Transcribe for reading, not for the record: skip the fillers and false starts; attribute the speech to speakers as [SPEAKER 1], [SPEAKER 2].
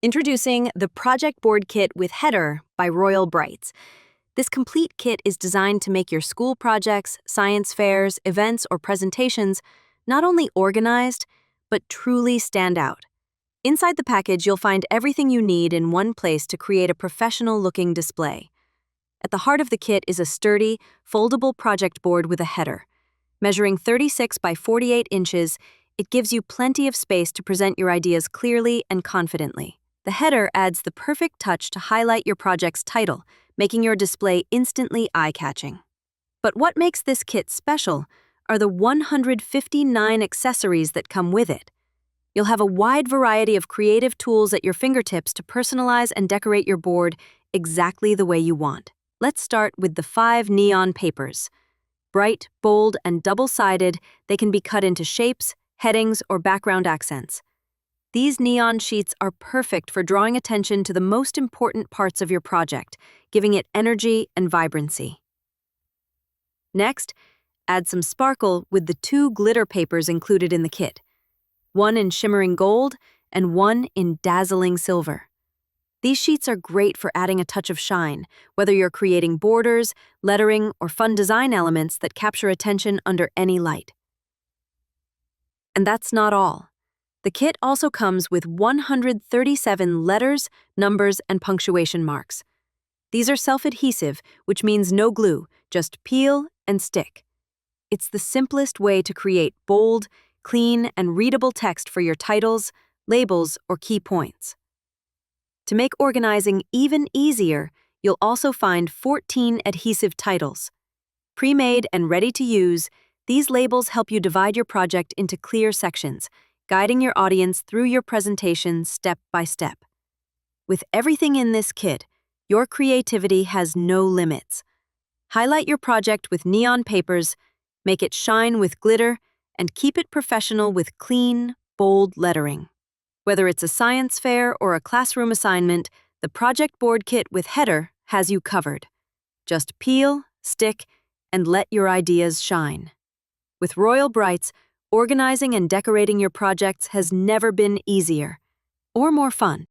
[SPEAKER 1] Introducing the Project Board Kit with Header by Royal Brites. This complete kit is designed to make your school projects, science fairs, events, or presentations not only organized, but truly stand out. Inside the package, you'll find everything you need in one place to create a professional-looking display. At the heart of the kit is a sturdy, foldable project board with a header. Measuring 36 by 48 inches, it gives you plenty of space to present your ideas clearly and confidently. The header adds the perfect touch to highlight your project's title, making your display instantly eye-catching. But what makes this kit special are the 159 accessories that come with it. You'll have a wide variety of creative tools at your fingertips to personalize and decorate your board exactly the way you want. Let's start with the 5 neon papers. Bright, bold, and double-sided, they can be cut into shapes, headings, or background accents. These neon sheets are perfect for drawing attention to the most important parts of your project, giving it energy and vibrancy. Next, add some sparkle with the 2 glitter papers included in the kit, one in shimmering gold and one in dazzling silver. These sheets are great for adding a touch of shine, whether you're creating borders, lettering, or fun design elements that capture attention under any light. And that's not all. The kit also comes with 137 letters, numbers, and punctuation marks. These are self-adhesive, which means no glue, just peel and stick. It's the simplest way to create bold, clean, and readable text for your titles, labels, or key points. To make organizing even easier, you'll also find 14 adhesive titles. Pre-made and ready to use, these labels help you divide your project into clear sections, guiding your audience through your presentation step by step. With everything in this kit, your creativity has no limits. Highlight your project with neon papers, make it shine with glitter, and keep it professional with clean, bold lettering. Whether it's a science fair or a classroom assignment, the Project Board Kit with Header has you covered. Just peel, stick, and let your ideas shine. With Royal Brites, organizing and decorating your projects has never been easier or more fun.